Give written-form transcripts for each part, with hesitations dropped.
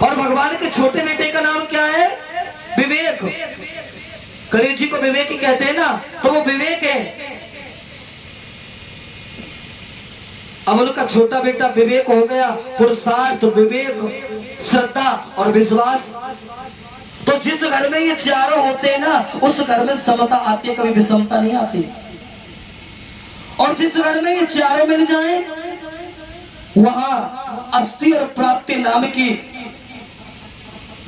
और भगवान के छोटे बेटे का नाम क्या है? विवेक। गणेश जी को विवेक ही कहते हैं ना, तो वो विवेक है। अब उनका छोटा बेटा विवेक हो गया, पुरुषार्थ, विवेक, श्रद्धा और विश्वास। तो जिस घर में ये चारों होते हैं ना, उस घर में समता आती है, कभी विषमता नहीं आती। और जिस घर में ये चारों मिल जाएं, वहां अस्थि और प्राप्ति नाम की,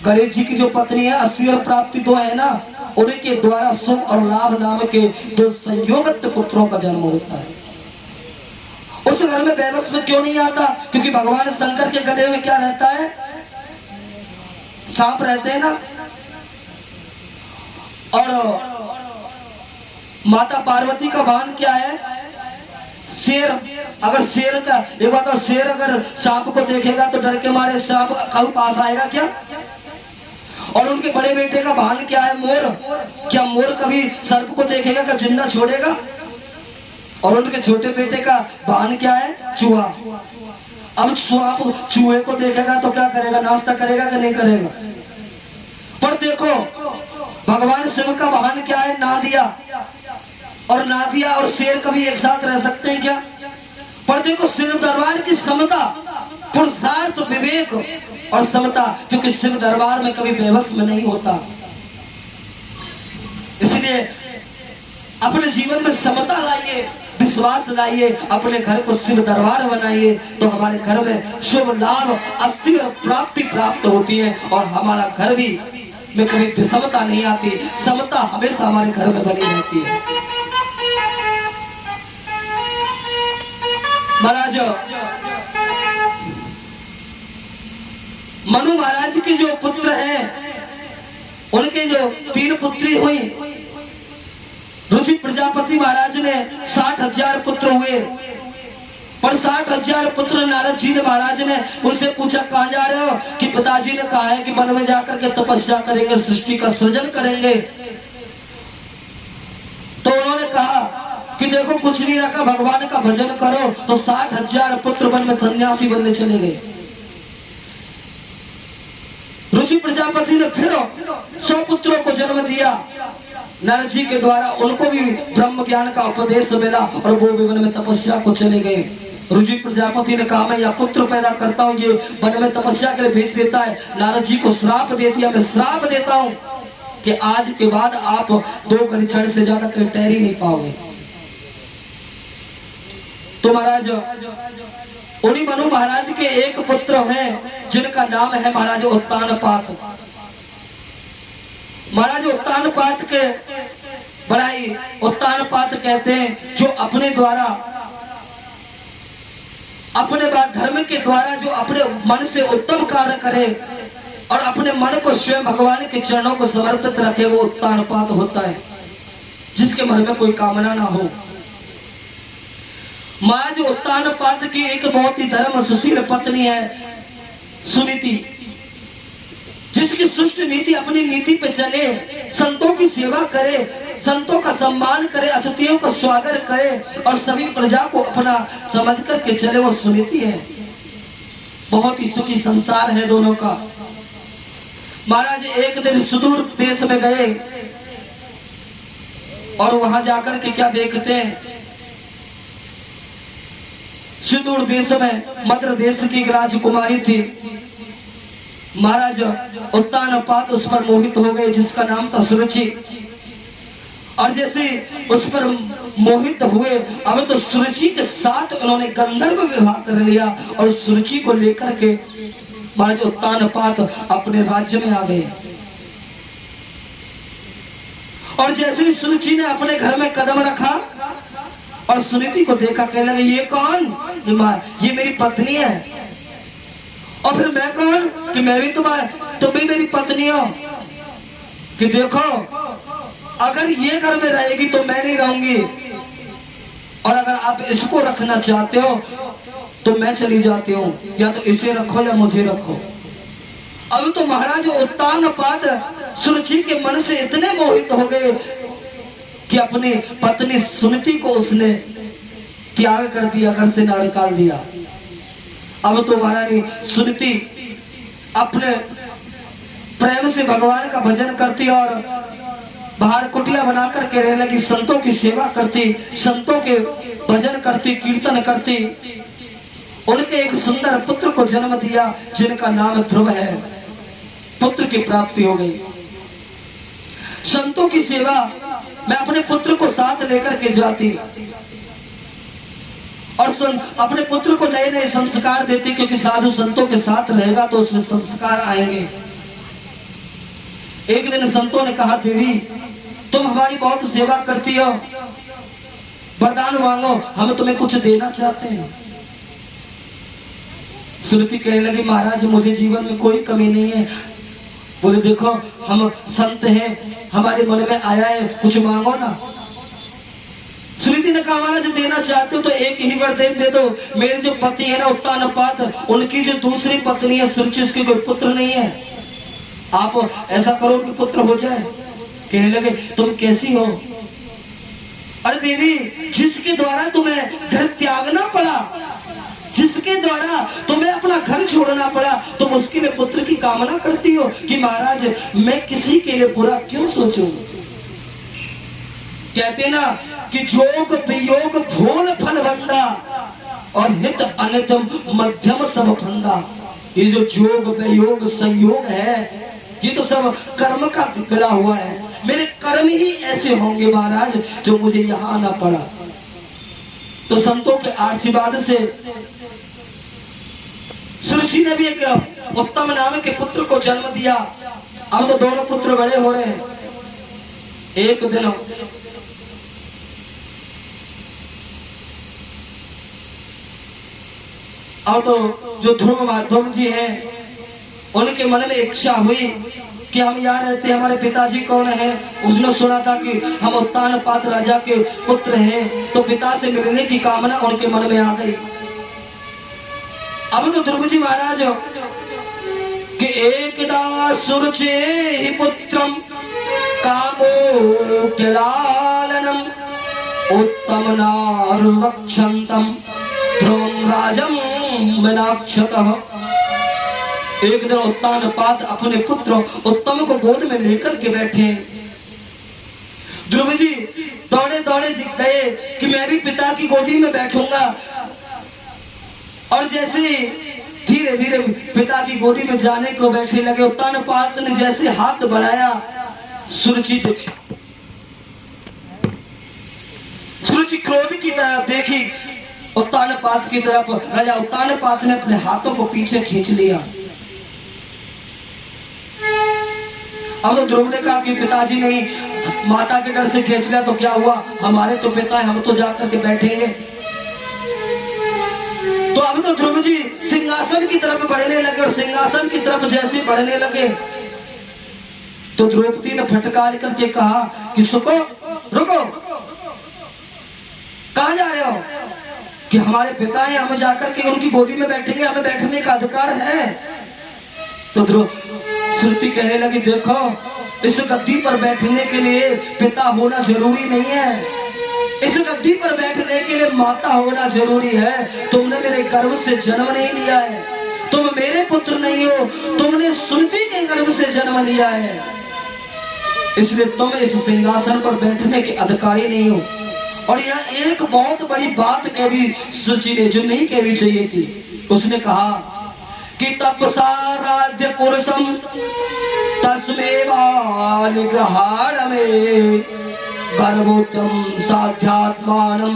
गणेश जी की जो पत्नी है, अस्थि और प्राप्ति दो है ना, उनके द्वारा सुख और लाभ नाम के दो संयोगत पुत्रों का जन्म होता है। उस घर में वैवस्वत क्यों नहीं आता? क्योंकि भगवान शंकर के गले में क्या रहता है? सांप रहते हैं ना। और माता पार्वती का वाहन क्या है? शेर। अगर शेर का एक बात, शेर अगर सांप को देखेगा तो डर के मारे सांप कभी पास आएगा क्या? और उनके बड़े बेटे का वाहन क्या है? मोर। क्या मोर कभी सर्प को देखेगा, कभी जिंदा छोड़ेगा? और उनके छोटे बेटे का वाहन क्या है? चूहा। अब सांप चूहे को देखेगा तो क्या करेगा? नाश्ता करेगा कि नहीं करेगा? पर देखो भगवान शिव का वाहन क्या है? नादिया। और नादिया और शेर कभी एक साथ रह सकते हैं क्या? पर देखो शिव दरबार की समता, पुरुषार्थ, विवेक और समता, क्योंकि शिव दरबार में कभी बेबस में नहीं होता। इसलिए अपने जीवन में समता लाइए, विश्वास लाइए, अपने घर को शिव दरबार बनाइए, तो हमारे घर में शुभ लाभ, अस्थि और प्राप्ति प्राप्त होती है। और हमारा घर भी में कभी विषमता नहीं आती, समता हमेशा हमारे घर में बनी रहती है। महाराज मनु महाराज के जो पुत्र हैं, उनके जो 3 पुत्री हुई। ऋषि प्रजापति महाराज ने 60,000 पुत्र हुए, पर 60,000 पुत्र नारद जी ने महाराज ने उनसे पूछा कहाँ जा रहे हो? कि पिताजी ने कहा है कि वन में जाकर के तपस्या करेंगे, सृष्टि का सृजन करेंगे। तो उन्होंने कहा कि देखो कुछ नहीं रखा, भगवान का भजन करो। तो 60,000 पुत्र वन में सन्यासी बनने चले गए। ऋषि प्रजापति ने फिर 100 पुत्रों को जन्म दिया नारद जी के द्वारा। उनको भी ब्रह्म ज्ञान का उपदेश मिला और वो भी वन में तपस्या को चले गए। ऋषि प्रजापति ने कहा मैं यह पुत्र पैदा करता हूँ, ये वन में तपस्या के लिए भेज देता है। नारद जी को श्राप दे दिया, मैं श्राप देता हूँ कि आज के बाद आप 2 घड़ी क्षण से ज्यादा कहीं तैर ही नहीं पाओगे। तो महाराज उन्हीं मनु महाराज के एक पुत्र हैं जिनका नाम है महाराज उत्तानपाद। महाराज उत्तानपाद के बड़ाई उत्तानपाद कहते हैं, जो अपने द्वारा, अपने धर्म के द्वारा जो अपने मन से उत्तम कार्य करे और अपने मन को स्वयं भगवान के चरणों को समर्पित रखे, वो उत्तानपाद होता है, जिसके मन में कोई कामना ना हो। महाराज उत्तानपाद की एक बहुत ही धर्म सुशील पत्नी है सुनीति, जिसकी सुष्ट नीति अपनी नीति पे चले, संतों की सेवा करे, संतों का सम्मान करे, अतिथियों का स्वागत करे और सभी प्रजा को अपना समझ करके चले, वो सुनीति है। बहुत ही सुखी संसार है दोनों का। महाराज एक दिन सुदूर देश में गए और वहां जाकर के क्या देखते हैं? सुदूर देश में मद्र देश की एक राजकुमारी थी। महाराज उत्तानपाद उस पर मोहित हो गए, जिसका नाम था सुरुचि। और जैसे उस पर मोहित हुए, अब तो सुरुचि के साथ उन्होंने गंधर्व विवाह कर लिया और सुरुचि को लेकर के महाराज उत्तानपाद अपने राज्य में आ गए। और जैसे ही सुरुचि ने अपने घर में कदम रखा और सुनीति को देखा, कहने लगे ये कौन? ये मेरी पत्नी है। और फिर मैं कौन? कि मैं भी तुम भी मेरी पत्नी हो। कि देखो अगर ये घर में रहेगी तो मैं नहीं रहूंगी, और अगर आप इसको रखना चाहते हो तो मैं चली जाती हूँ, या तो इसे रखो या मुझे रखो। अब तो महाराज उत्तानपाद सुरुचि के मन से इतने मोहित हो गए कि अपनी पत्नी सुनीति को उसने त्याग कर दिया, घर से ना निकाल दिया। अब तो महारानी सुनीति अपने प्रेम से भगवान का भजन करती और बाहर कुटिया बनाकर के रहने लगी, संतों की सेवा करती, संतों के भजन करती, कीर्तन करती। उनके एक सुंदर पुत्र को जन्म दिया जिनका नाम ध्रुव है। पुत्र की प्राप्ति हो गई। संतों की सेवा मैं अपने पुत्र को साथ लेकर के जाती और अपने पुत्र को नए नए संस्कार देती, क्योंकि साधु संतों के साथ रहेगा तो उसमें संस्कार आएंगे। एक दिन संतों ने कहा, देवी तुम हमारी बहुत सेवा करती हो, वरदान मांगो, हम तुम्हें कुछ देना चाहते हैं। श्रुति कहने लगी, महाराज मुझे जीवन में कोई कमी नहीं है। बोले, देखो हम संत हैं, हमारे मन में आया है, कुछ मांगो ना। श्रुति ने कहा, महाराज देना चाहते हो तो एक ही वरदान दे दो। मेरे जो पति है ना उत्तानपाद, उनकी जो दूसरी पत्नी है सुरुचि, उसके कोई पुत्र नहीं है, आप ऐसा करो कि पुत्र हो जाए। कहने लगे, तुम कैसी हो? अरे देवी, जिसके द्वारा तुम्हें घर त्यागना पड़ा, जिसके द्वारा तुम्हें अपना घर छोड़ना पड़ा, तुम उसके लिए पुत्र की कामना करती हो कि महाराज मैं किसी के लिए बुरा क्यों सोचूं? कहते ना कि जोग वियोग भोल फल बंदा और हित अनित मध्यम सब फंदा। ये जो जोग वियोग संयोग है, ये तो सब कर्म का मिला हुआ है। मेरे कर्म ही ऐसे होंगे महाराज जो मुझे यहाँ आना पड़ा। तो संतों के आशीर्वाद से सुरुचि ने भी एक उत्तम नाम के पुत्र को जन्म दिया। अब तो दोनों पुत्र बड़े हो रहे हैं। एक दिन अब तो जो ध्रुव जी हैं, उनके मन में इच्छा हुई कि हम यहाँ रहते, हमारे पिताजी कौन है। उसने सुना था कि हम उत्तानपाद राजा के पुत्र हैं, तो पिता से मिलने की कामना उनके मन में आ गई। अब तो ध्रुव जी महाराज कि एकदा सुरुचे ही पुत्रम कामो किलालनम उत्तम नारुक्षंतम ध्रुवम राजम मीनाक्षतः। एक दिन उत्तानपाद अपने पुत्र उत्तम को गोद में लेकर के बैठे। ध्रुव जी दौड़े दौड़े गए कि मैं भी पिता की गोदी में बैठूंगा। और जैसे धीरे धीरे पिता की गोदी में जाने को बैठने लगे, उत्तानपाद ने जैसे हाथ बढ़ाया, सुरुचि क्रोध की तरफ देखी उत्तानपाद की तरफ। राजा उत्तानपाद ने अपने हाथों को पीछे खींच लिया। अब तो ध्रुव ने कहा कि पिताजी नहीं, माता के डर से खींच लिया तो क्या हुआ, हमारे तो पिता है, हम तो जाकर के बैठेंगे। तो अब तो ध्रुव जी सिंहासन की तरफ बढ़ने लगे और सिंहासन की तरफ जैसे बढ़ने लगे तो द्रौपदी ने फटकार करके कहा कि सुको, रुको, कहां जा रहे हो? कि हमारे पिता है, हम जाकर के उनकी गोदी में बैठेंगे, हमें बैठने का अधिकार है। तो श्रुति कहने लगी, देखो इस गद्दी पर बैठने के लिए पिता होना जरूरी नहीं है, इस गद्दी पर बैठने के लिए माता होना जरूरी है। तुमने मेरे गर्भ से जन्म नहीं लिया है, तुम मेरे पुत्र नहीं हो, तुमने श्रुति के गर्भ से जन्म लिया है, इसलिए तुम इस सिंहासन पर बैठने के अधिकारी नहीं हो। और यह एक बहुत बड़ी बात कह दी सुरुचि ने, जो नहीं कहनी चाहिए थी। उसने कहा कि तपसा राज्य पुरुषम तस्मेवा निग्रहाण में गर्भोत्तम साध्यात्मानम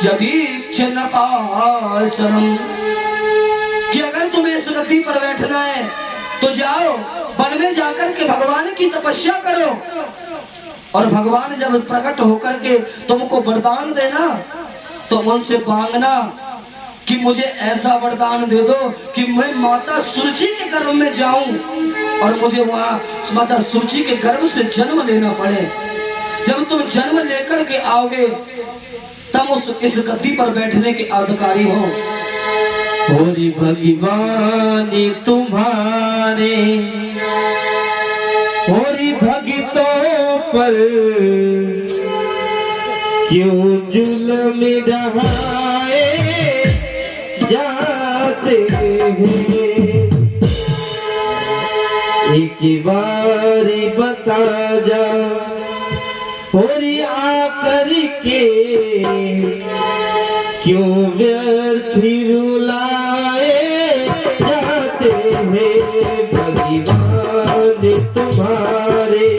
यदि क्षणपाशनम। कि अगर तुम्हें इस गद्दी पर बैठना है तो जाओ वन में जाकर के भगवान की तपस्या करो, और भगवान जब प्रकट होकर के तुमको वरदान देना तो उनसे मांगना कि मुझे ऐसा वरदान दे दो कि मैं माता सुरुचि के गर्भ में जाऊं और मुझे वहां माता सुरुचि के गर्भ से जन्म लेना पड़े। जब तुम जन्म लेकर के आओगे तब इस गद्दी पर बैठने के अधिकारी हो। होरी भगवानी तुम्हारे होरी भगितों पर क्यों जुल्म ढहाए जाते हैं। एक बार बता जा और आकर के क्यों व्यर्थ रुलाए जाते हैं भगवान तुम्हारे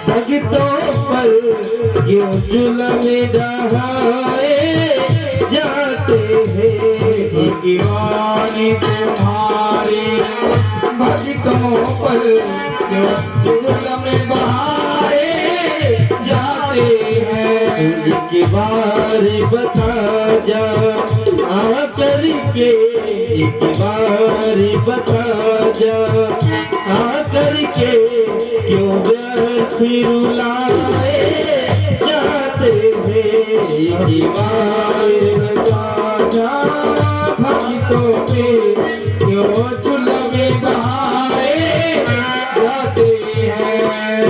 भक्तों पर क्यों जुल्म ढहाए जाते हैं भगवान तुम्हारे भक्तों पर क्यों जुल्म बहाए जाते हैं। एक बार बता जा आकर के एक बार बता जा आकर के क्यों व्यर्थ रुलाए जाते हैं। एक बार बता जा भक्तों पे क्यों जुल्म बहाए जाते हैं।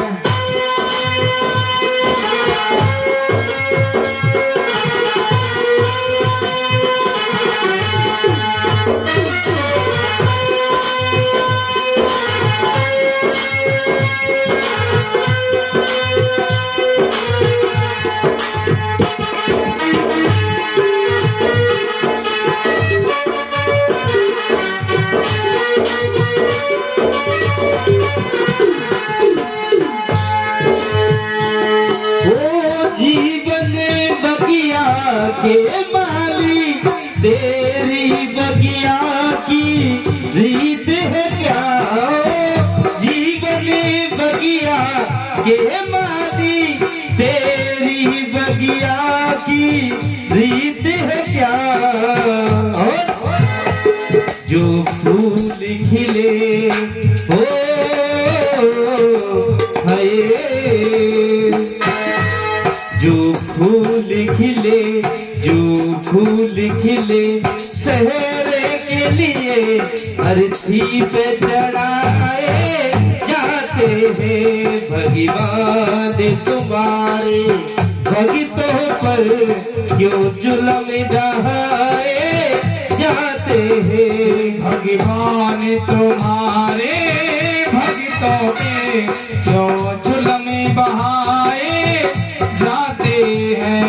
के माली तेरी बगिया की रीत है क्या जीवन बगिया के माली तेरी बगिया की रीत है क्या जो फूल खिले हो जो फूल खिले जो फूल खिले सहरे के लिए अर्थी पे चढ़ाए जाते हैं भगवान तुम्हारे भक्तों पर क्यों जुल्म ढहाए जाते हैं भगवान तुम्हारे भक्तों पे क्यों जुल्म बहाए जाते हैं।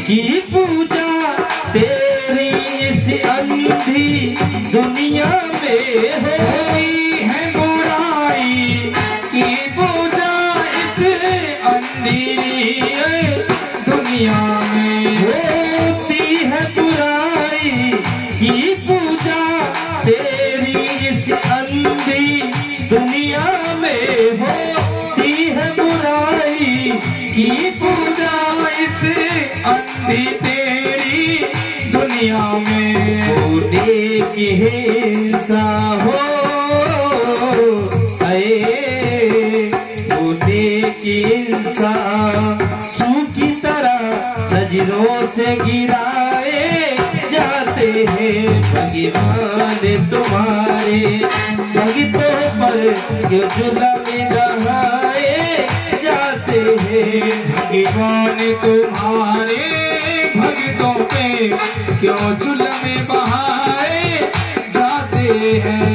की पूजा तेरी इस अंधी दुनिया में होती है बुराई की पूजा इस अंधी दुनिया में होती है बुराई की पूजा तेरी इस अंधी दुनिया में होती है बुराई की पूजा इस अंधी तेरी दुनिया में होने की हिंसा हो होने की हिंसा सूखी तरह नजरों से गिराए जाते हैं भगवान तुम्हारे भक्तों पर क्यों जुल्म ढहाए जाते हैं भगवान तुम्हारे भक्तों पे क्यों जुल्म बहाए जाते हैं।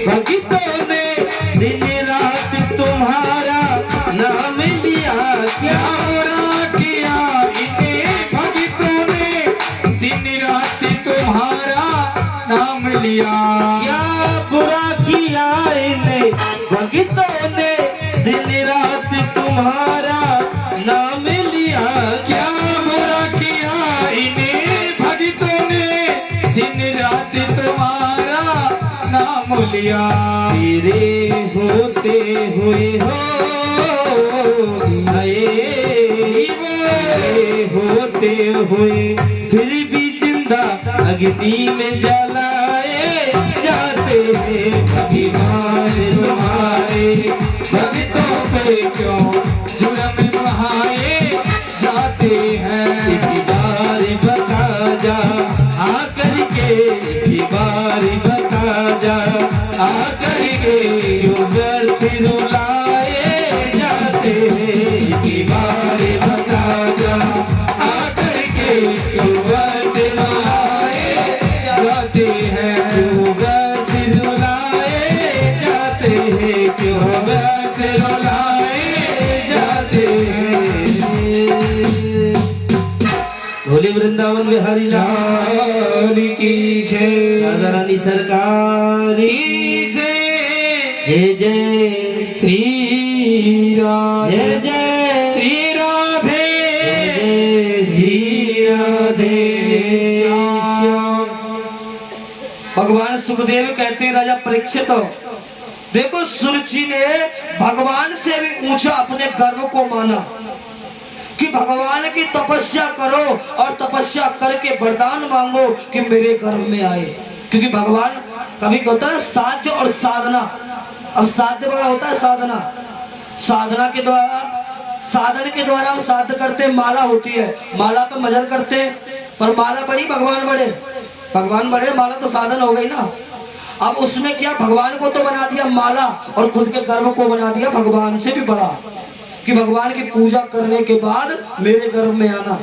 भक्तों ने दिन रात तुम्हारा नाम लिया क्या बुरा किया इन्हें भक्तों ने दिन रात तुम्हारा नाम लिया क्या बुरा किया इन्हें भक्तों ने दिन रात तुम्हारा नाम लिया किया तेरे होते हुए हो होते हुए फिर भी जिंदा अग्नि में जलाए जाते हैं भगवान तुम्हारे भक्तों पे क्यों जुर्म बहाए जाते हैं एक बार बता जा आकर के एक बार बता जा आकर के क्यों व्यर्थ रुलाए जाते हैं एक बार बता जा आकर के क्यों व्यर्थ रुलाए जाते हैं क्यों व्यर्थ रुलाए जाते हैं क्यों व्यर्थ रुलाए जाते हैं। बोले वृंदावन बिहारी लाल की जय राधा रानी सरकार की जय जय जय श्री राधे जय जय श्री राधे जय श्री राधे श्याम। भगवान सुखदेव कहते हैं राजा परीक्षित देखो सुरजी ने भगवान से भी ऊंचा अपने गर्व को माना कि भगवान की तपस्या करो और तपस्या करके वरदान मांगो कि मेरे गर्भ में आए, क्योंकि भगवान कभी होता है साध्य और साधना। अब साध्य बड़ा होता है साधना, साधना के द्वारा साधन के द्वारा हम साध्य करते हैं, माला होती है माला पे मजर करते हैं, पर माला बड़ी भगवान बड़े, भगवान बड़े माला तो साधन हो गई ना। अब उसने क्या भगवान को तो बना दिया माला और खुद के गर्भ को बना दिया भगवान से भी बड़ा, कि भगवान की पूजा करने के बाद मेरे गर्भ में आना।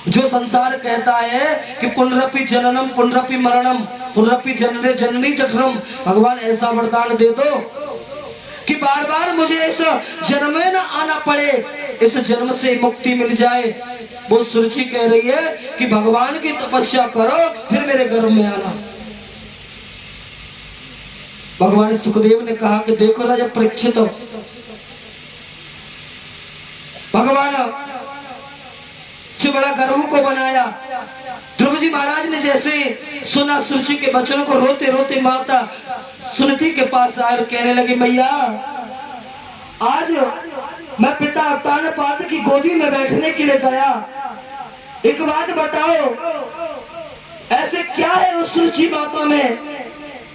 जो संसार कहता है कि पुनरपि जननम पुनरपि मरणम पुनरपि जनने जननी जठरम, भगवान ऐसा वरदान दे दो कि बार बार मुझे इस जन्म में न आना पड़े, इस जन्म से मुक्ति मिल जाए। वो सुरुचि कह रही है कि भगवान की तपस्या करो फिर मेरे गर्भ में आना। भगवान सुखदेव ने कहा कि देखो राजा परीक्षित, भगवान से बड़ा गर्व को बनाया। ध्रुव जी महाराज ने जैसे सुना सुरुचि के वचनों को, रोते रोते माता सुनीति के पास आए और कहने लगी मैया आज मैं पिता अवतार पाद की गोदी में बैठने के लिए गया, एक बात बताओ ऐसे क्या है उस सुरुचि माता में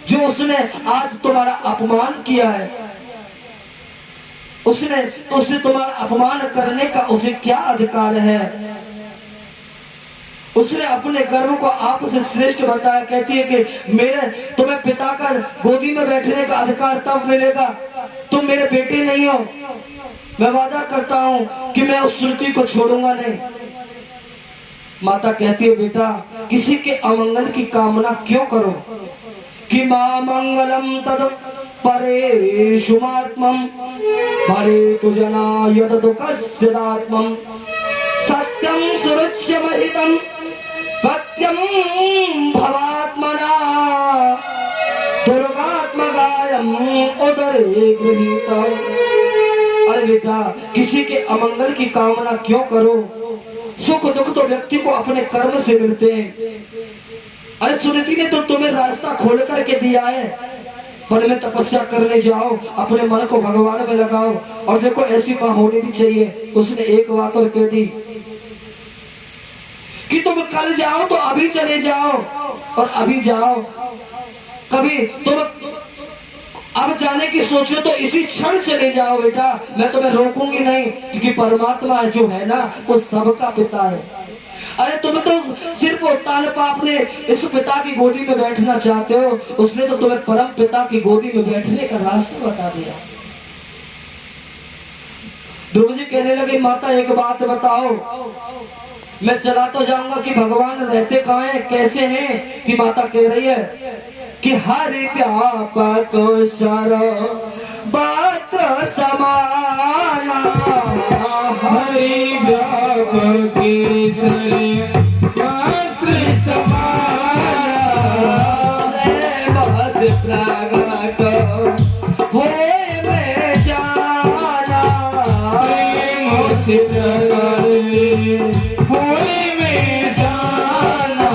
जो उसने आज तुम्हारा अपमान किया है, उसने तुम्हारा अपमान करने का उसे क्या अधिकार है। उसने अपने गर्व को आपसे श्रेष्ठ बताया, कहती है कि मेरे तुम्हें पिता का गोदी में बैठने का अधिकार तब मिलेगा, तुम मेरे बेटे नहीं हो। मैं वादा करता हूं कि मैं उस श्रुति को छोड़ूंगा नहीं। माता कहती है बेटा किसी के अमंगल की कामना क्यों करो, कि मां मंगलम तद परेषु महात्मम परे तु जना यद दुःखस्यदात्मम सत्यम सुरुच्यमहितम सत्यम भवात्मना दुर्गात्मगायम उदरे गृहीत। अरे बेटा किसी के अमंगल की कामना क्यों करो, सुख दुख तो व्यक्ति को अपने कर्म से मिलते हैं। अरे सुनीति ने तो तुम्हें रास्ता खोल करके दिया है, पर में तपस्या करने जाओ, अपने मन को भगवान में लगाओ। और देखो ऐसी मां होनी भी चाहिए। उसने एक बात और कह दी कि तुम कल जाओ तो अभी चले जाओ, और अभी जाओ, कभी तुम अब जाने की सोचो तो इसी क्षण चले जाओ बेटा, मैं तुम्हें रोकूंगी नहीं, क्योंकि परमात्मा जो है ना वो सबका पिता है। अरे तुम तो सिर्फ उत्तान पाप ने इस पिता की गोदी में बैठना चाहते हो, उसने तो तुम्हें परम पिता की गोदी में बैठने का रास्ता बता दिया। ध्रुव जी कहने लगे माता एक बात बताओ, मैं चला तो जाऊंगा कि भगवान रहते कहाँ हैं, कैसे हैं। कि माता कह रही है कि हरि व्यापक सर्व पात्र समाना, हरि व्यापक शास्त्र समाना, बस प्रगट होए में जाना, प्रेम से होए में जाना।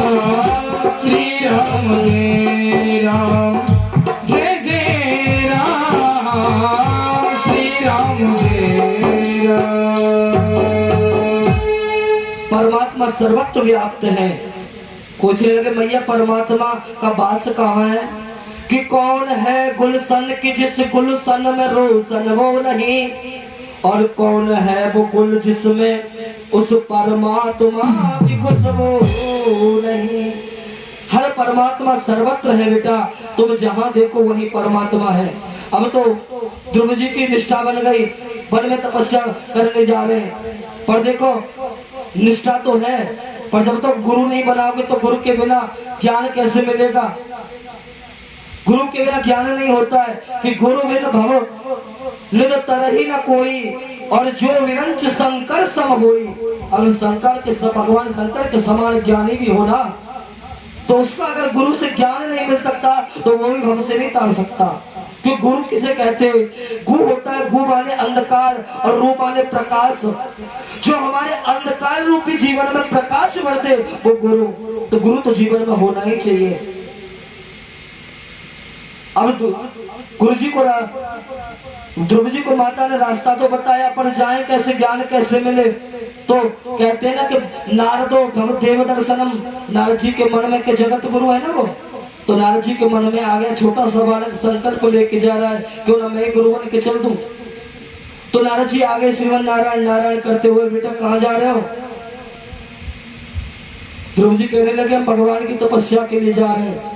श्री राम जय राम जय परमात्मा सर्वत्र व्याप्त है। पूछने लगे मैया परमात्मा का वास कहाँ है? कि कौन है गुलशन की जिस गुलशन में रोशन वो नहीं, और कौन है वो गुल जिसमें उस परमात्मा की खुशबू नहीं। हर परमात्मा सर्वत्र है बेटा, तुम जहाँ देखो वही परमात्मा है। अब तो ध्रुव जी की निष्ठा बन गई, वन में तपस्या करने जा रहे हैं, पर देखो निष्ठा तो है, पर जब तक गुरु नहीं बनाओगे तो गुरु के बिना ज्ञान कैसे मिलेगा? गुरु के बिना ज्ञान नहीं होता है कि गुरु बिन भव निद तरही न कोई, और जो विरंच शंकर सम होई। अब शंकर के भगवान शंकर के समान ज्ञानी भी होना, तो उसका अगर गुरु से ज्ञान नहीं मिल सकता तो वो भी भव से नहीं तार सकता। कि गुरु किसे कहते हैं? गु होता है, गु माने अंधकार और रू माने प्रकाश। जो हमारे अंधकार रूपी जीवन में प्रकाश भरते वो गुरु, तो गुरु तो जीवन में होना ही चाहिए। अब गुरु जी को ध्रुव जी को माता ने रास्ता तो बताया, पर जाए कैसे, ज्ञान कैसे मिले? तो कहते हैं ना कि नारदो भगवत देव दर्शनम, नारद जी के मन में के जगत गुरु है ना वो, तो नारद जी के मन में आ गया छोटा सा बालक संकट को लेके जा रहा है, क्यों ना मैं गुरु बन के चल दूं। तो नारद जी आगे श्रीमन नारायण नारायण करते हुए, बेटा कहाँ जा रहे हो? ध्रुव जी कहने लगे हम भगवान की तपस्या के लिए जा रहे हैं।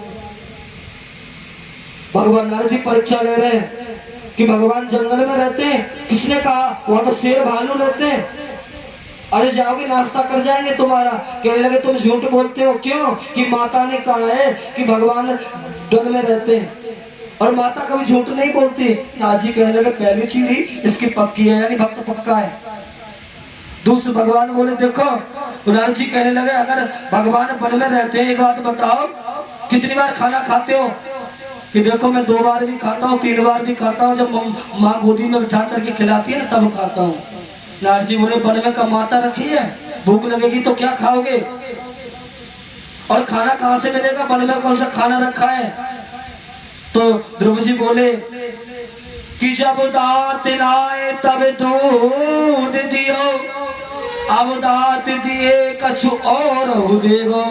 भगवान नारद जी परीक्षा ले रहे हैं कि भगवान जंगल में रहते हैं, किसने कहा? वहां तो शेर भालू रहते हैं। अरे जाओगे नाश्ता कर जाएंगे तुम्हारा। कहने लगे तुम झूठ बोलते हो। क्यों? कि माता ने कहा है कि भगवान वन में रहते हैं, और माता कभी झूठ नहीं बोलती। नारद जी कहने लगे पहली चीज ही इसकी पक्की है, यानी भक्त पक्का है। दूसरे भगवान बोले देखो, नारद जी कहने लगे अगर भगवान वन में रहते हैं, एक बात बताओ कितनी बार खाना खाते हो? कि देखो मैं 2 बार भी खाता हूँ, 3 बार भी खाता हूँ, जब माँ गोदी में बिठा करके खिलाती है ना तब खाता हूँ। नारद जी बोले वन में का माता रखी है, भूख लगेगी तो क्या खाओगे, और खाना कहाँ से मिलेगा? वन में कौन सा खाना रखा है? तो ध्रुव जी बोले कि जब दांत लाए तब दूध दियो, अब दांत दिए कछु और देगो।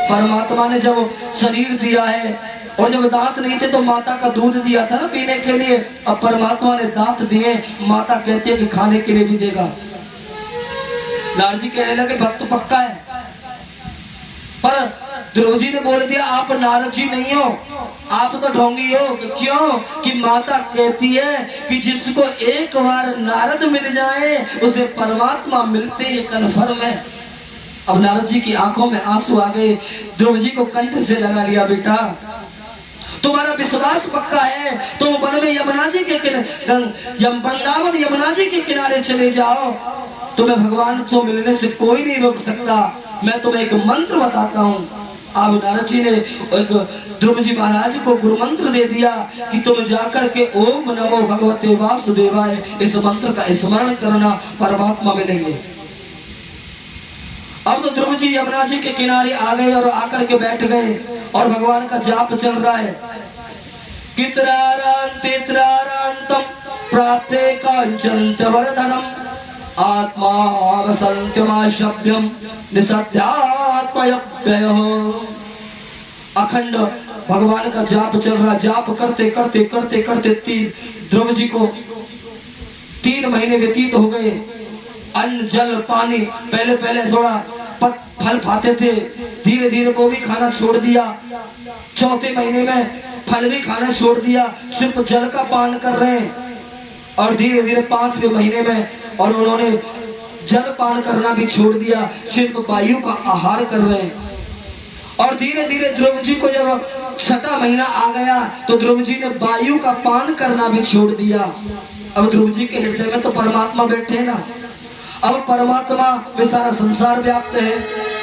परमात्मा ने जब शरीर दिया है और जब दांत नहीं थे तो माता का दूध दिया था ना पीने के लिए, अब परमात्मा ने दांत दिए, माता कहती है कि खाने के लिए भी देगा। नारद जी कहने लगे भक्त पक्का है, पर ध्रुव जी ने बोल दिया आप नारद जी नहीं हो, आप तो ढोंगी हो। क्यों? कि माता कहती है कि जिसको एक बार नारद मिल जाए उसे परमात्मा मिलते ही कन्फर्म है। अब नारद जी की आंखों में आंसू आ गए, ध्रुव जी को कंठ से लगा लिया, बेटा तुम्हारा विश्वास पक्का है तो वन में यमुना जी के वृंदावन यमुना जी के किनारे चले जाओ, तुम्हें भगवान से मिलने से कोई नहीं रोक सकता। मैं तुम्हें एक मंत्र बताता हूँ। अब नारद जी ने एक ध्रुव जी महाराज को गुरु मंत्र दे दिया कि तुम जाकर के ओम नमो भगवते वासुदेवाय इस मंत्र का स्मरण करना, परमात्मा मिलेंगे। अब तो ध्रुव जी यमुना जी के किनारे आ गए और आकर के बैठ गए और भगवान का जाप चल रहा है। कित्रारांतित्रारांतम प्राप्ते कांचन वर्धनम आत्मा वसंत्यमाशभ्यम निसध्यात्मयभ्यः। अखंड भगवान का जाप चल रहा। जाप करते करते करते करते ध्रुव जी को 3 महीने व्यतीत हो गए। अन्न जल पानी, पहले पहले थोड़ा फल खाते थे, धीरे धीरे वो भी खाना छोड़ दिया। 4थे महीने में फल भी खाना छोड़ दिया, सिर्फ जल का पान कर रहे हैं। और धीरे धीरे 5वें महीने में और उन्होंने जल पान करना भी छोड़ दिया, सिर्फ वायु का आहार कर रहे हैं। और धीरे धीरे ध्रुव जी को जब 6वां महीना आ गया तो ध्रुव जी ने वायु का पान करना भी छोड़ दिया। अब ध्रुव जी के हृदय में तो परमात्मा बैठे ना, अब परमात्मा में सारा संसार व्याप्त है।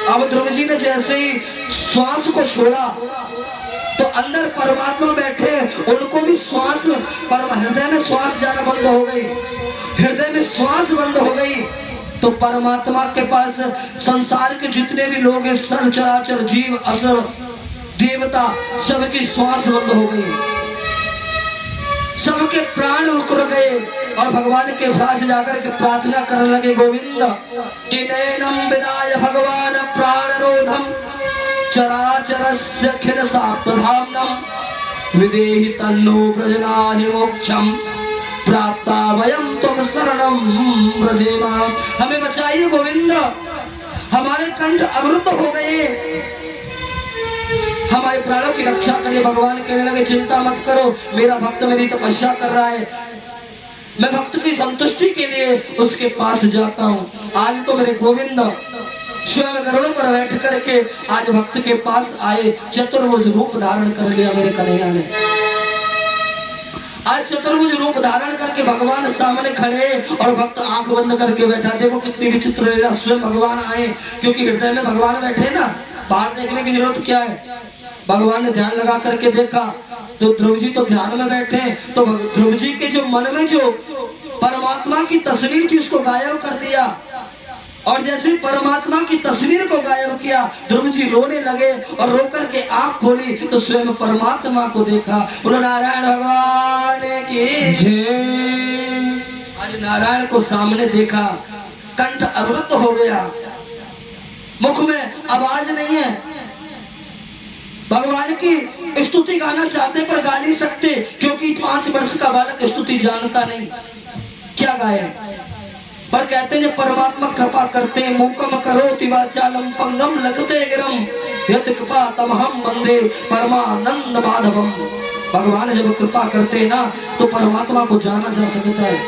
अब ध्रुव जी ने जैसे ही श्वास को छोड़ा तो अंदर परमात्मा बैठे, उनको भी श्वास पर हृदय में श्वास जाना बंद हो गई, हृदय में श्वास बंद हो गई। तो परमात्मा के पास संसार के जितने भी लोग हैं, सर चराचर जीव असुर देवता, सबकी श्वास बंद हो गई, सबके प्राण उकड़ गए और भगवान के साथ जाकर के प्रार्थना करने लगे, गोविंद किनेनम विदाय भगवान प्राणरोधम चराचरस्य खिल साप्तधाम्नम विदेहि तन्नो व्रजनाहि मोक्षम प्राप्ता वयम तुम शरणम व्रजेमा। हमें बचाइए गोविंद, हमारे कंठ अमृत हो गए, हमारे प्राणों की रक्षा करिए। भगवान कहने लगे चिंता मत करो, मेरा भक्त मेरी तपस्या कर रहा है, मैं भक्त की संतुष्टि के लिए उसके पास जाता हूँ। आज तो मेरे गोविंद स्वयं गरुड़ पर बैठ करके आज भक्त के पास आए, चतुर्भुज रूप धारण कर लिया मेरे कन्हैया ने। आज चतुर्भुज रूप धारण करके भगवान सामने खड़े और भक्त आंख बंद करके बैठा। देखो कितनी विचित्र लीला, स्वयं भगवान आए, क्योंकि हृदय में भगवान बैठे ना, बाहर देखने की जरूरत क्या है। भगवान ने ध्यान लगा करके देखा तो ध्रुव जी तो ध्यान में बैठे, तो ध्रुव जी के जो मन में जो परमात्मा की तस्वीर थी उसको गायब कर दिया, और जैसे परमात्मा की तस्वीर को गायब किया ध्रुव जी रोने लगे और रो करके आंख खोली तो स्वयं परमात्मा को देखा। बोलो नारायण भगवान की जय। आज नारायण को सामने देखा, कंठ अवरुद्ध हो गया, मुख में आवाज नहीं है। भगवान की स्तुति गाना चाहते पर गा नहीं सकते, क्योंकि 5 वर्ष का बालक स्तुति जानता नहीं, क्या गाए। पर कहते हैं परमात्मा कृपा करते मूकम करोति वाचालम पंगम लगते गिरम यत कृपा तमहम वंदे परमानंद माधवम। भगवान जब कृपा करते ना तो परमात्मा को जाना जा सकता है।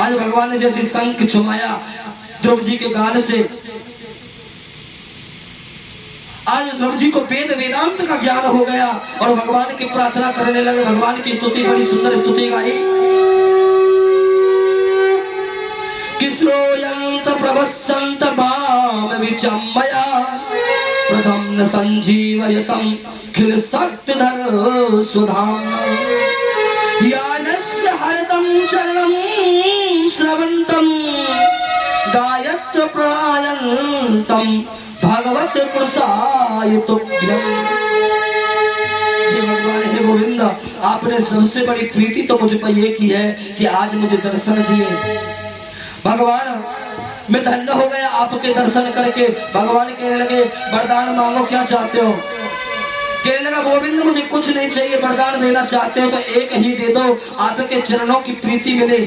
आज भगवान ने जैसे शंख छुमाया ध्रुव जी के गान से, आज ध्रुव जी को वेद वेदांत का ज्ञान हो गया और भगवान की प्रार्थना करने लगे। भगवान की स्तुति, बड़ी सुंदर स्तुति गाई। किस्रोयंत प्रवसंत माम विचम्मया प्रथम न संजीवयतम खिल शक्तिधर सुधाम यानस्य हरदम शरणम श्रवंतम गायत्र प्रणायन्तम भगवत प्रसायतुभ्यम। हे भगवान, हे गोविंद, आपने सबसे बड़ी प्रीति तो मुझ पर ये की है कि आज मुझे दर्शन दिए। भगवान मैं धन्य हो गया आपके दर्शन करके। भगवान कहने लगे वरदान मांगो, क्या चाहते हो। कहने लगा गोविंद मुझे कुछ नहीं चाहिए, वरदान देना चाहते हो तो एक ही दे दो, आपके चरणों की प्रीति मिले।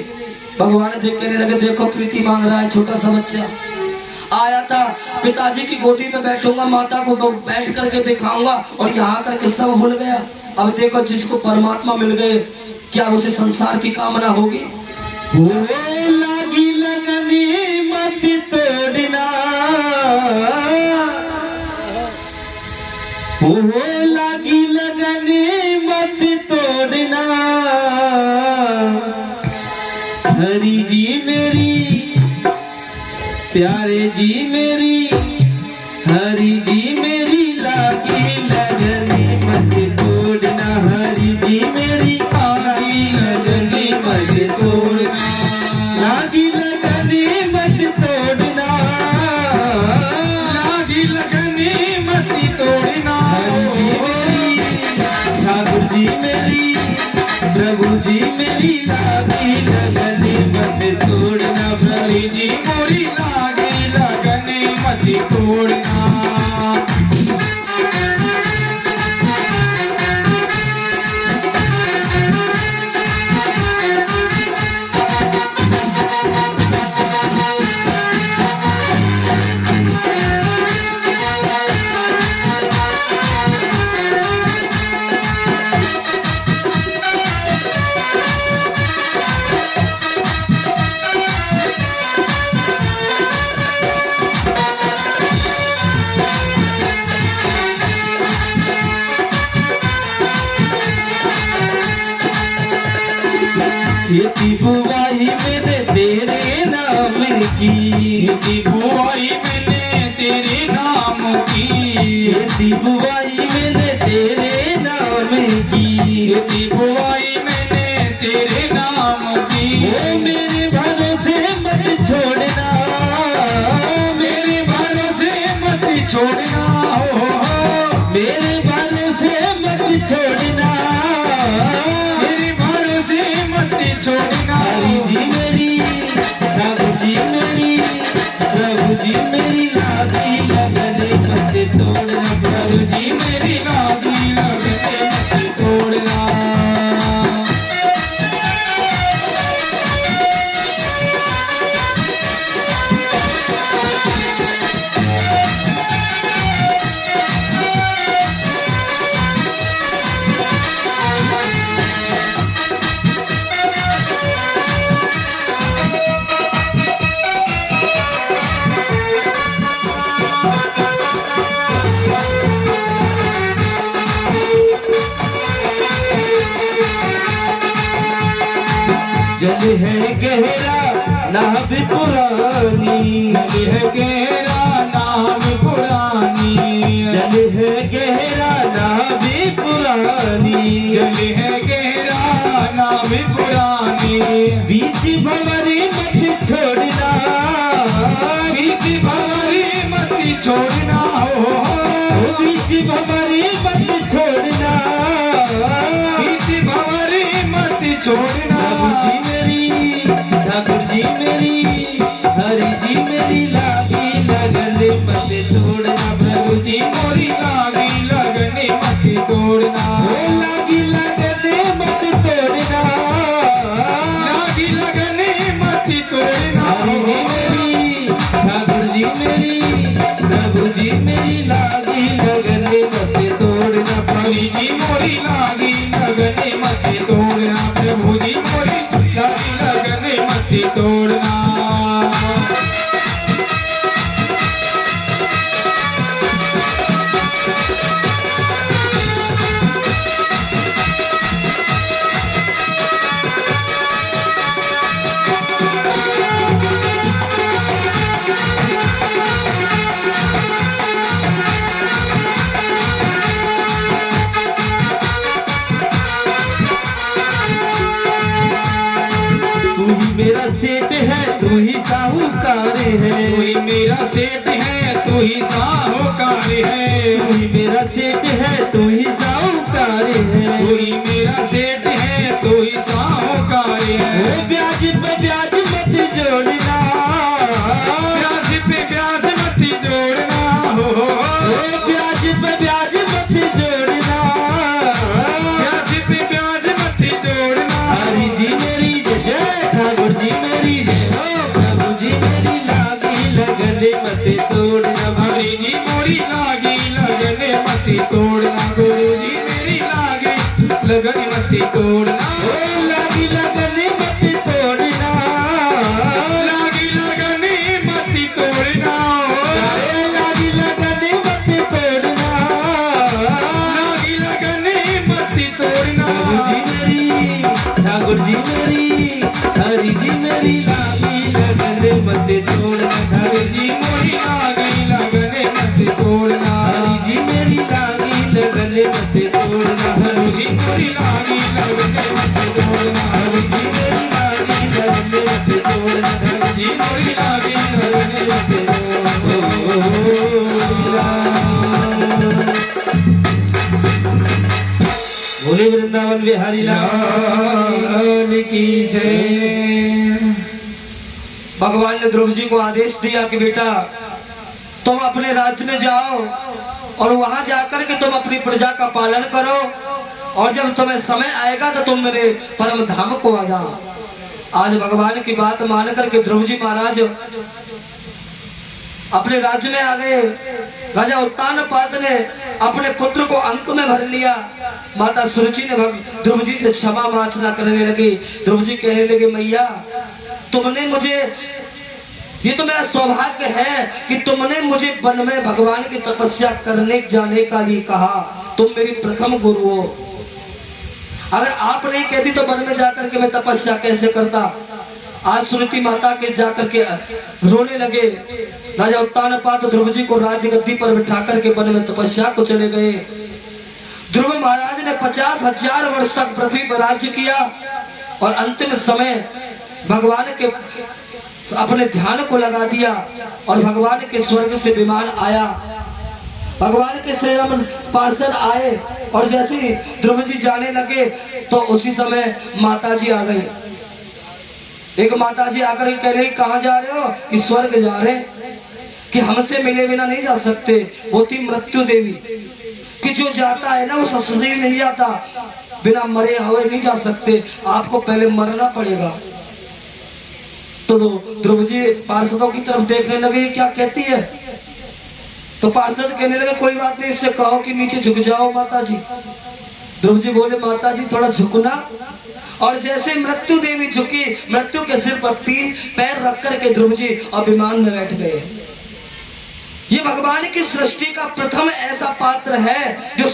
भगवान देख कहने लगे देखो प्रीति मांग रहा है छोटा सा बच्चा। आया था पिताजी की गोदी में बैठूंगा, माता को बैठ करके दिखाऊंगा और यहाँ करके सब भूल गया। अब देखो जिसको परमात्मा मिल गए क्या उसे संसार की कामना होगी। लागी लगनी मत तोड़ना, लागी लगनी मत तोड़ना। हरि जी मेरी, प्यारे जी मेरी, हरि जी मेरी लागी लगनी मत तोड़ना। हरि जी मेरी लागी लगनी मत तोड़ना, लागी लगनी मत तोड़ना, लागी लगनी मत तोड़ना। ठाकुर जी मेरी, प्रभु जी मेरी लागी लगनी मत तोड़ना। हरि जी मोरी लागी लगनी मत तोड़ना। खेती बुआई मैंने तेरे नाम की, खेती बुआई मैंने तेरे नाम की, खेती बुआई मैंने तेरे नाम की, खेती बुआई मैंने तेरे नाम की। ओ मेरे भरोसे मत छोड़ना, मेरे भरोसे मत छोड़ना, हो मेरे भरोसे मत छोड़ना, मेरे प्रभु जी मेरी लागी लगन मत तोड़ना, प्रभु जी मेरी लागी लगन मत तोड़ना। जल है गहरा नाव पुरानी, जल है गहरा नाव पुरानी, जल है गहरा नाव पुरानी, जल है गहरा नाव पुरानी। बीच भंवरे मत छोड़ना, बीच भंवरे मत छोड़ना, हो बीच भंवरे मत छोड़ना, बीच भंवरे मत छोड़ना। ठाकुर जी मेरी, हरि जी मेरी लागी लगन मत तोड़ना, प्रभु जी मोरी लागी लगन मत तोड़ना, लागी लगन मत तोड़ना, लागी लगन मत तोड़ना। ठाकुर जी मेरी, प्रभु जी मेरी लागी लगन मत तोड़ना, प्रभु जी मोरी लागी लगन मत तोड़ना, प्रभु जी मोरी लागी लगन मत तोड़ना। मेरा सेठ है तू ही साहूकार है, तू ही मेरा सेठ है तू ही साहूकार है, तू ही मेरा सेठ है तू ही साहूकार है, तू ही मेरा सेठ है तू ही साहूकार है। ब्याज पे ब्याज मत जोड़ना, ब्याज पे ब्याज मत जोड़ना, हो ब्याज पे ब्याज मत जोड़ना, ब्याज पे ब्याज मत जोड़ना। हरि जी मेरी जय, ठाकुर जी मेरी जय, प्रभु जी मेरी लागी लगन मत तोड़ना, हरि जी मोरी लागी लगन मत तोड़ना, गुरु जी मेरी लागी लगन मत तोड़ना, लागी लगन मत तोड़ना, लागी लगन मत तोड़ना, लागी लगन मत तोड़ना, लागी लगन मत तोड़ना। प्रभु जी मेरी, ठाकुर जी मेरी, हरि जी मेरी लागी लगन मत तोड़ना, हरि जी मोरी लागी लगन मत तोड़ना, हरि जी मेरी लागी लगन मत तोड़ना, हरि जी मोरी लागी लगन मत तोड़ना, हरि जी मेरी लागी लगन मत तोड़ना, हरि जी मोरी लागी लगन मत तोड़ना। बोले वृंदावन बिहारी लाल की जय। भगवान ने ध्रुव जी को आदेश दिया कि बेटा तुम अपने राज्य में जाओ और वहां जाकर के तुम अपनी प्रजा का पालन करो, और जब तुम्हें समय आएगा तो तुम मेरे परम धाम को आ जाओ। आज भगवान की बात मान करके ध्रुव जी महाराज अपने राज्य में आ गए। राजा उत्तानपाद ने अपने पुत्र को अंक में भर लिया। माता सुरुचि ने ध्रुव जी से क्षमा याचना करने लगी। ध्रुव जी कहने लगे, मैया तुमने मुझे, ये तो मेरा सौभाग्य है कि तुमने मुझे वन में भगवान की तपस्या करने जाने का लिए कहा। तुम मेरी प्रथम गुरु हो। अगर आप नहीं कहती तो वन में जाकर के मैं तपस्या कैसे करता। आज सुनीति माता के जाकर के रोने लगे। राजा उत्तानपाद ध्रुव जी को राजगद्दी पर बिठा करके वन में तपस्या को चले गए। ध्रुव महाराज ने 50,000 वर्ष तक पृथ्वी पर राज्य किया और अंतिम समय भगवान के अपने ध्यान को लगा दिया और भगवान के स्वर्ग से विमान आया। भगवान के श्री राम पार्षद आए और जैसे ही ध्रुव जी जाने लगे तो उसी समय माता जी आ गई। एक माता जी आकर के कह रही कहाँ जा रहे हो? कि स्वर्ग जा रहे हैं, कि हमसे मिले बिना नहीं जा सकते। वो थी मृत्यु देवी, कि जो जाता है ना वो ससुराल नहीं जाता, बिना मरे हुए नहीं जा सकते, आपको पहले मरना पड़ेगा। तो ध्रुव जी पार्षदों की तरफ देखने लगे, क्या कहती है? तो पार्षद कहने लगे कोई बात नहीं, इससे कहो कि नीचे झुक जाओ माता जी। ध्रुव जी बोले माता जी थोड़ा झुकना। और जैसे मृत्यु देवी झुकी, मृत्यु के सिर पर पैर रख करके ध्रुव जी और विमान में बैठ गए। ये भगवान की सृष्टि का प्रथम ऐसा पात्र है जो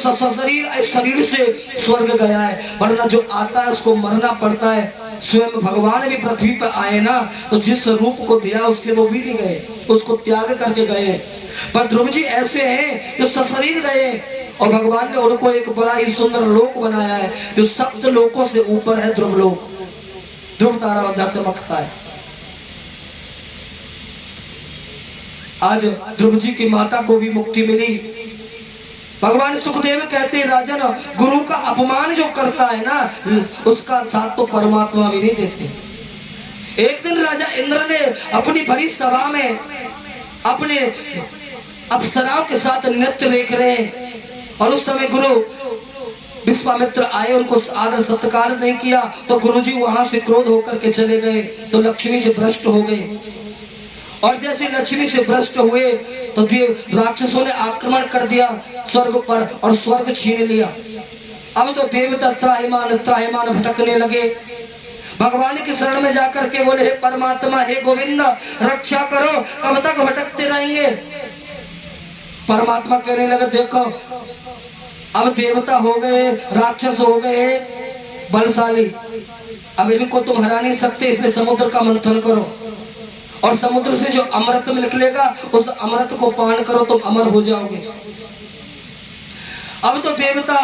शरीर से स्वर्ग गया है, वरना जो आता है उसको मरना पड़ता है। स्वयं भगवान भी पृथ्वी पर आए ना, तो जिस रूप को दिया उसके वो भी नहीं गए, उसको त्याग करके गए। पर ध्रुव जी ऐसे हैं जो सशरीर गए और भगवान ने उनको एक बड़ा ही सुंदर लोक बनाया है जो सप्त लोकों से ऊपर है, ध्रुव लोक। ध्रुव तारा जहाँ चमकता है। आज ध्रुव जी की माता को भी मुक्ति मिली। भगवान सुखदेव कहते हैं राजन, गुरु का अपमान जो करता है ना उसका साथ तो परमात्मा भी नहीं देते। एक दिन राजा इंद्र ने अपनी बड़ी सभा में अपने अप्सराओं के साथ नृत्य देख रहे हैं और उस समय गुरु विश्वामित्र आए, उनको आदर सत्कार नहीं किया तो गुरु जी वहां से क्रोध होकर के चले गए, तो लक्ष्मी से भ्रष्ट हो गए। और जैसे लक्ष्मी से भ्रष्ट हुए तो राक्षसों ने आक्रमण कर दिया स्वर्ग पर और स्वर्ग छीन लिया। अब तो देवता त्राहिमाम भटकने लगे। भगवान की शरण में जाकर के बोले हे परमात्मा, हे गोविंद रक्षा करो, कब तक भटकते रहेंगे? परमात्मा कहने लगे देखो अब देवता हो गए, राक्षस हो गए बलशाली, अब इनको तुम हरा नहीं सकते, इसलिए समुद्र का मंथन करो और समुद्र से जो अमृत निकलेगा उस अमृत को पान करो, तुम अमर हो जाओगे। अब तो देवता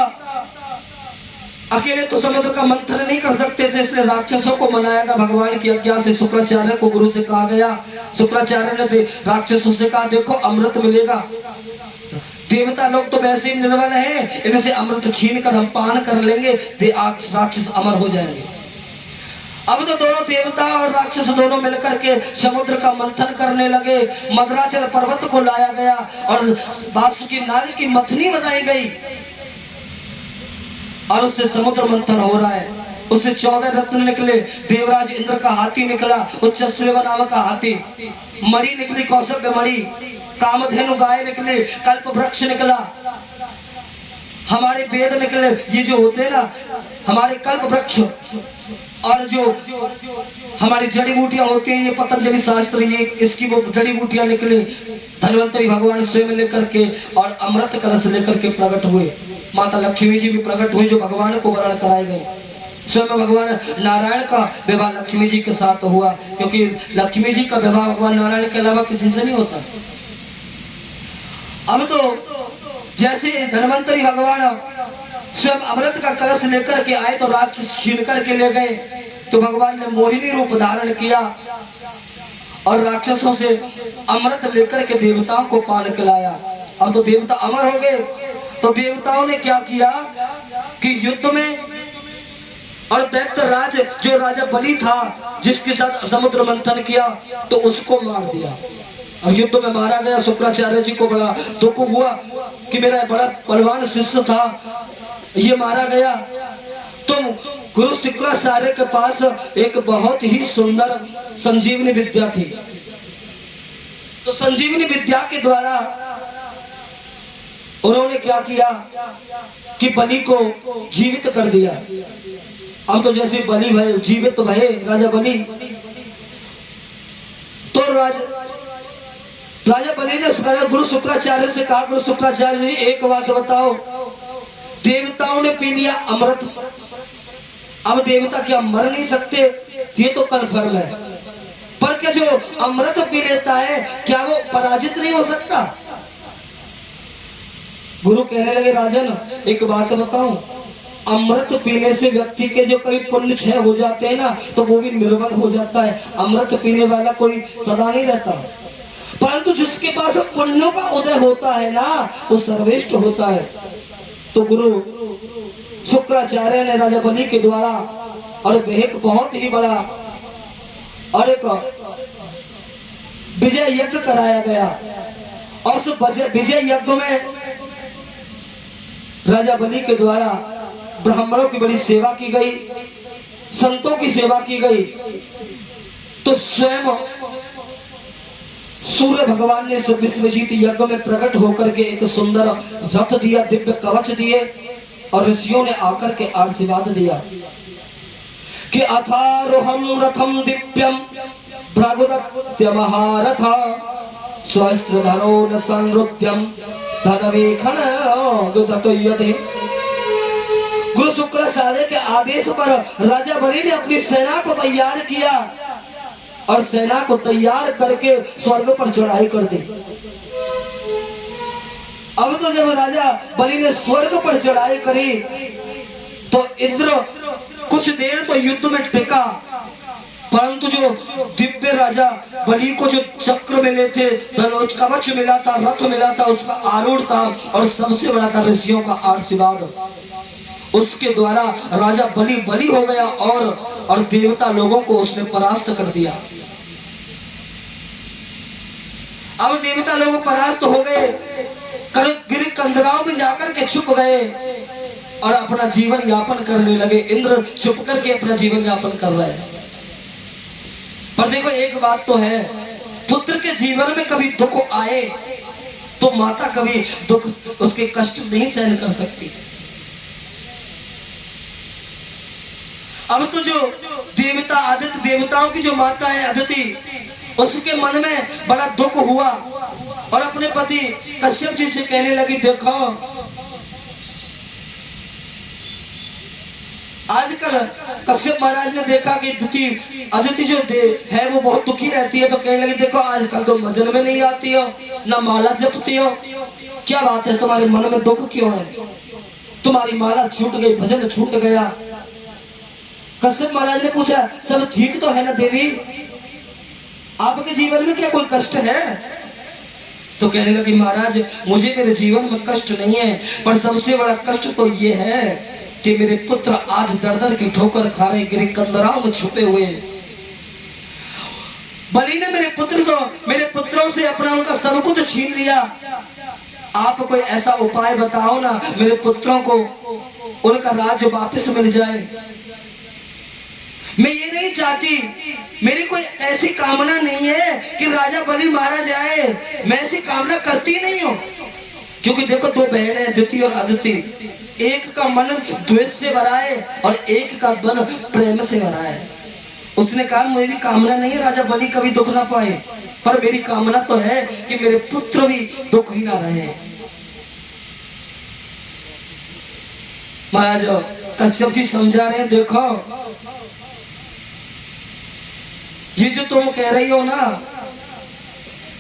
अकेले तो समुद्र का मंथन नहीं कर सकते थे, इसलिए राक्षसों को मनाया गया। भगवान की आज्ञा से शुक्राचार्य को गुरु से कहा गया, शुक्राचार्य ने राक्षसों से कहा देखो अमृत मिलेगा, देवता लोग तो वैसे ही निर्बल हैं, इनसे अमृत छीन कर हम पान कर लेंगे, राक्षस अमर हो जाएंगे। अब तो दोनों देवता और राक्षस दोनों मिलकर के समुद्र का मंथन करने लगे। मद्राचल पर्वत को लाया गया और वासुकी नाग की मथनी बनाई गई और उससे समुद्र मंथन हो रहा है। उससे 14 रत्न निकले, देवराज इंद्र का हाथी निकला, उच्चश्रेव नाम का हाथी, मणि निकली कौशव्य मणि, कामधेनु गाय निकले, कल्प वृक्ष निकला, हमारे वेद निकले। ये जो होते हैं ना हमारे कल्प वृक्ष और जो हमारी जड़ी बूटियां होती हैं, ये पतंजलि शास्त्र, ये इसकी वो जड़ी बूटियां निकली। धन्वंतरी भगवान स्वयं लेकर के और अमृत कलश लेकर के प्रकट हुए। माता लक्ष्मी जी भी प्रकट हुई जो भगवान को वरण कराए गए। स्वयं भगवान नारायण का विवाह लक्ष्मी जी के साथ हुआ, क्योंकि लक्ष्मी जी का विवाह भगवान नारायण के अलावा किसी से नहीं होता। अब तो जैसे धन्वंतरी भगवान स्वयं अमृत का कलश लेकर के आए तो राक्षस छीन करके ले गए, तो भगवान ने मोहिनी रूप धारण किया और राक्षसों से अमृत लेकर के देवताओं को पान पिलाया। अब तो देवता अमर हो गए। तो देवताओं ने क्या किया कि युद्ध में और दैत्य राज जो राजा बलि था जिसके साथ समुद्र मंथन किया तो उसको मार दिया और युद्ध में मारा गया। शुक्राचार्य जी को बड़ा दुख हुआ कि मेरा बड़ा बलवान शिष्य था, ये मारा गया। तो गुरु शुक्राचार्य के पास एक बहुत ही सुंदर संजीवनी विद्या थी, तो संजीवनी विद्या के द्वारा उन्होंने क्या किया कि बलि को जीवित कर दिया। अब तो जैसे बलि भय जीवित भय राजा बलि, तो राजा बलि ने गुरु शुक्राचार्य से कहा, गुरु शुक्राचार्य जी एक बात बताओ, देवताओं ने पी लिया अमृत, अब देवता क्या मर नहीं सकते? ये तो कन्फर्म है, पर क्या जो अमृत पी लेता है क्या वो पराजित नहीं हो सकता? गुरु कहने लगे राजन एक बात बताऊं, अमृत पीने से व्यक्ति के जो कई पुण्य क्षय हो जाते हैं ना तो वो भी निर्बल हो जाता है। अमृत पीने वाला कोई सदा नहीं रहता, परंतु जिसके पास पुण्यों का उदय होता है ना वो सर्वश्रेष्ठ होता है। तो गुरु शुक्राचार्य ने राजा बलि के द्वारा और एक बहुत ही बड़ा और एक विजय यज्ञ कराया गया। और उस विजय यज्ञ में राजा बलि के द्वारा ब्राह्मणों की बड़ी सेवा की गई, संतों की सेवा की गई। तो स्वयं सूर्य भगवान ने इस विश्वजीत यज्ञ में प्रकट होकर के एक सुंदर रथ दिया, दिव्य कवच दिए, और ऋषियों ने आकर के आशीर्वाद दिया कि अथारोहम रथम दिव्यम भ्रागुदत्य महारथा स्वस्त्रधरो न संरुध्यम धनवेखन दुदतयते। गुरु शुक्राचार्य के आदेश पर राजा बलि ने अपनी सेना को तैयार किया और सेना को तैयार करके स्वर्ग पर चढ़ाई कर दी। अब तो जब राजा बलि ने स्वर्ग पर चढ़ाई करी तो इंद्र कुछ देर तो युद्ध में टिका, परंतु जो दिव्य राजा बलि को जो चक्र मिले थे, धनुष कवच मिला था, रथ मिला था, उसका आरूढ़ था, और सबसे बड़ा था ऋषियों का आशीर्वाद। उसके द्वारा राजा बलि बलि हो गया और देवता लोगों को उसने परास्त कर दिया। अब देवता लोग परास्त हो गए, गिर कंदराओं में जाकर के छुप गए और अपना जीवन यापन करने लगे। इंद्र छुप करके अपना जीवन यापन कर रहे हैं। पर देखो एक बात तो है, पुत्र के जीवन में कभी दुख आए तो माता कभी दुख उसके कष्ट नहीं सहन कर सकती। अब तो जो देवता आदित्य देवताओं की जो माता है अदिति, उसके मन में बड़ा दुख हुआ और अपने पति कश्यप जी से कहने लगी, देखो आजकल कश्यप महाराज ने देखा कि अदिति जो है वो बहुत दुखी रहती है, तो कहने लगी, देखो आजकल तो भजन में नहीं आती हो, ना माला जपती हो, क्या बात है, तुम्हारे मन में दुख क्यों है? तुम्हारी माला छूट गई, भजन छूट गया। कश्यप महाराज ने पूछा, सब ठीक तो है ना देवी, आपके जीवन में क्या कोई कष्ट है? तो कहने लगी, महाराज मुझे मेरे जीवन में कष्ट नहीं है, पर सबसे बड़ा कष्ट तो ये है कि मेरे पुत्र आज दर दर की ठोकर खा रहे, गिरे कंदराओं में छुपे हुए। बलि ने मेरे पुत्रों से अपना उनका सब कुछ छीन लिया। आप कोई ऐसा उपाय बताओ ना, मेरे पुत्रों को उनका राज्य वापस मिल जाए। मैं ये नहीं चाहती, मेरी कोई ऐसी कामना नहीं है कि राजा बलि मारा जाए, मैं ऐसी कामना करती नहीं हूँ। क्योंकि देखो दो बहन है, अदिति और अदिति, एक का मन द्वेष से भरा है और एक का मन प्रेम से भरा है। उसने कहा, मेरी कामना नहीं है राजा बलि कभी दुख ना पाए, पर मेरी कामना तो है कि मेरे पुत्र भी दुखी ना रहे। महाराज कश्यप जी समझा रहे हैं, देखो ये जो तुम कह रही हो ना,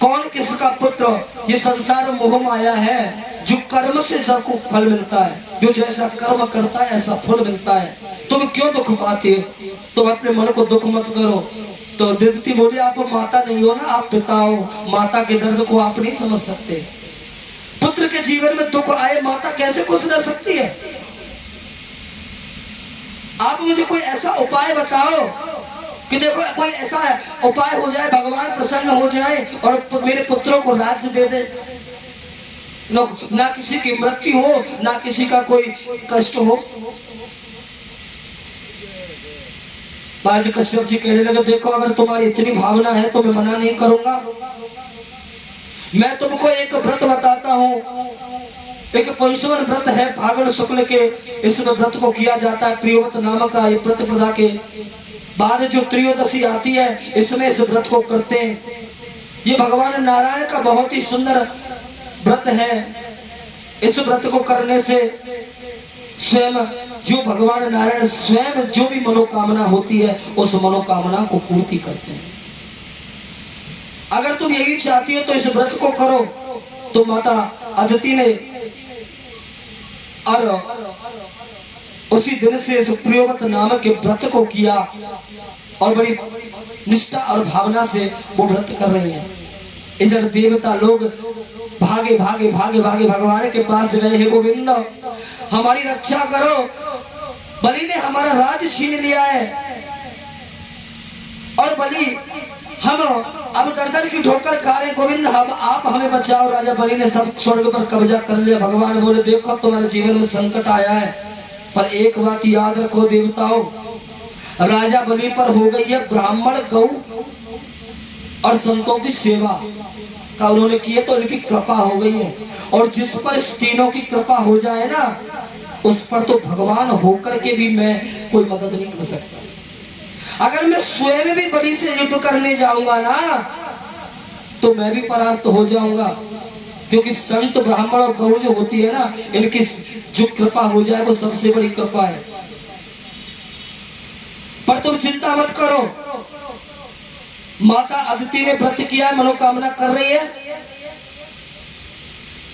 कौन किसका पुत्र, ये संसार मोह माया है, जो कर्म से सबको फल मिलता है, जो जैसा कर्म करता है ऐसा फल मिलता है। तुम क्यों दुख पाते हो? तुम अपने मन को दुख मत करो। तो दिव्यति बोली, आप माता नहीं हो ना, आप पिता हो, माता के दर्द को आप नहीं समझ सकते। पुत्र के जीवन में दुख आए, माता कैसे खुश रह सकती है? आप मुझे कोई ऐसा उपाय बताओ कि देखो कोई ऐसा उपाय हो जाए, भगवान प्रसन्न हो जाए और मेरे पुत्रों को राज्य दे दे, ना किसी की मृत्यु हो, ना किसी का कोई कष्ट हो। आज कश्यप जी कहने लगे, देखो अगर तुम्हारी इतनी भावना है तो मैं मना नहीं करूंगा। मैं तुमको एक व्रत बताता हूँ, एक पंचवन व्रत है फागुन शुक्ल के, इस व्रत को किया जाता है। प्रियव्रत नामक का ये प्रतिपदा के बाद जो त्रयोदशी आती है, इसमें इस व्रत को करते हैं। ये भगवान नारायण का बहुत ही सुंदर व्रत है। इस व्रत को करने से स्वयं जो भगवान नारायण स्वयं जो भी मनोकामना होती है उस मनोकामना को पूर्ति करते हैं। अगर तुम यही चाहती हो तो इस व्रत को करो। तो माता अदिति ने और उसी दिन से इस प्रियव्रत नामक के व्रत को किया और बड़ी निष्ठा और भावना से वो व्रत कर रही है। इधर देवता लोग भागे भागे भागे भागे भगवान के पास गए, हे गोविंद हमारी रक्षा करो, बलि ने हमारा राज्य छीन लिया है और बलि हम अब गर्दन की ठोकर खा रहे, गोविंद हम आप हमें बचाओ। राजा बलि ने सब स्वर्ग पर कब्जा कर लिया। भगवान बोले देखो तुम्हारे जीवन में संकट आया है, पर एक बात याद रखो देवताओं, राजा बलि पर हो गई है ब्राह्मण गौ और संतों की सेवा का उन्होंने किए, तो इनकी कृपा हो गई है। और जिस पर इस तीनों की कृपा हो जाए ना, उस पर तो भगवान होकर के भी मैं कोई मदद नहीं कर सकता। अगर मैं स्वयं भी बलि से युद्ध करने जाऊंगा ना, तो मैं भी परास्त हो जाऊंगा, क्योंकि संत ब्राह्मण और गौ जो होती है ना, इनकी जो कृपा हो जाए वो सबसे बड़ी कृपा है। पर तुम चिंता मत करो, माता अदिति ने व्रत किया, मनोकामना कर रही है,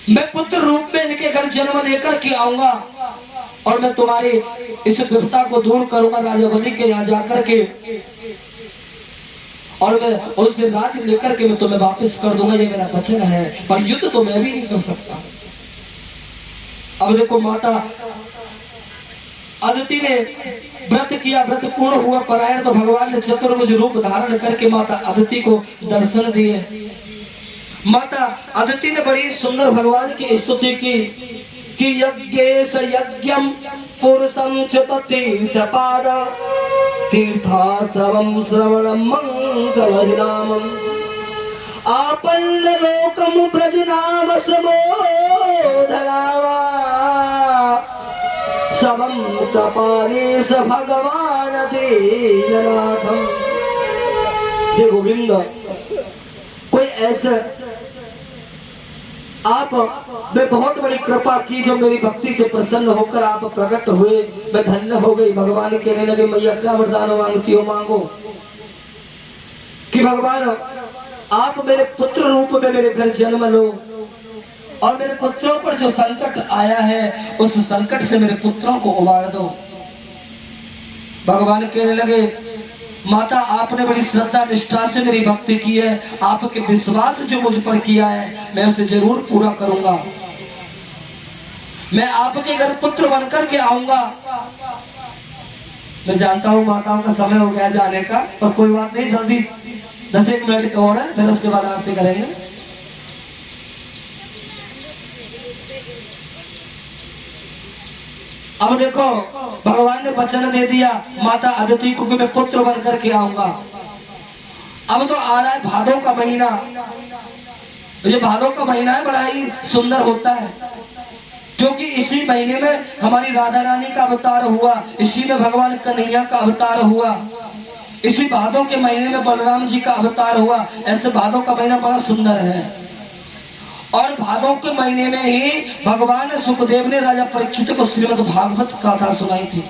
मैं पुत्र रूप में इनके घर जन्म लेकर के आऊंगा और मैं तुम्हारी इस विपदा को दूर करूंगा राजा बलि के यहाँ जाकर के, और मैं उससे राज लेकर के मैं तुम्हें वापस कर दूंगा, ये मेरा वचन है। पर युद्ध तो मैं भी नहीं कर सकता। अब देखो माता अदिति ने व्रत किया, व्रत पूर्ण हुआ परायण, तो भगवान ने चतुर्भुज रूप धारण करके माता अदिति को दर्शन दिए। माता अदिति ने बड़ी सुंदर भगवान की स्तुति की कि यज्ञेश यज्ञम पुरुषम च तीर्थपाद तीर्थाश्रवम श्रवणम मंगलनामम आपन्न लोकम ब्रजनाम समोधरावा सबम कपालेश भगवान दीननाथम। हे गोविंद, कोई ऐसा आप मैं बहुत बड़ी कृपा की जो मेरी भक्ति से प्रसन्न होकर आप प्रकट हुए, मैं धन्य हो गई। भगवान कहने लगे मैया क्या वरदान मांगती हो मांगो। कि भगवान आप मेरे पुत्र रूप में मेरे घर जन्म लो और मेरे पुत्रों पर जो संकट आया है उस संकट से मेरे पुत्रों को उबार दो। भगवान कहने लगे माता आपने बड़ी श्रद्धा निष्ठा से मेरी भक्ति की है, आपके विश्वास जो मुझ पर किया है मैं उसे जरूर पूरा करूंगा। मैं आपके घर पुत्र बनकर के आऊंगा। मैं जानता हूं माताओं का समय हो गया जाने का, पर कोई बात नहीं, जल्दी 10 मिनट और है, फिर उसके बाद आरती करेंगे। अब देखो भगवान ने वचन दे दिया माता अदिति को कि मैं पुत्र बन करके आऊंगा। अब तो आ रहा है भादों का महीना। ये भादों का महीना है, बड़ा ही सुंदर होता है, क्योंकि इसी महीने में हमारी राधा रानी का अवतार हुआ, इसी में भगवान कन्हैया का अवतार हुआ, इसी भादों के महीने में बलराम जी का अवतार हुआ। ऐसे भादों का महीना बड़ा सुंदर है। और भादों के महीने में ही भगवान सुखदेव ने राजा परीक्षित को श्रीमद् भागवत कथा सुनाई थी।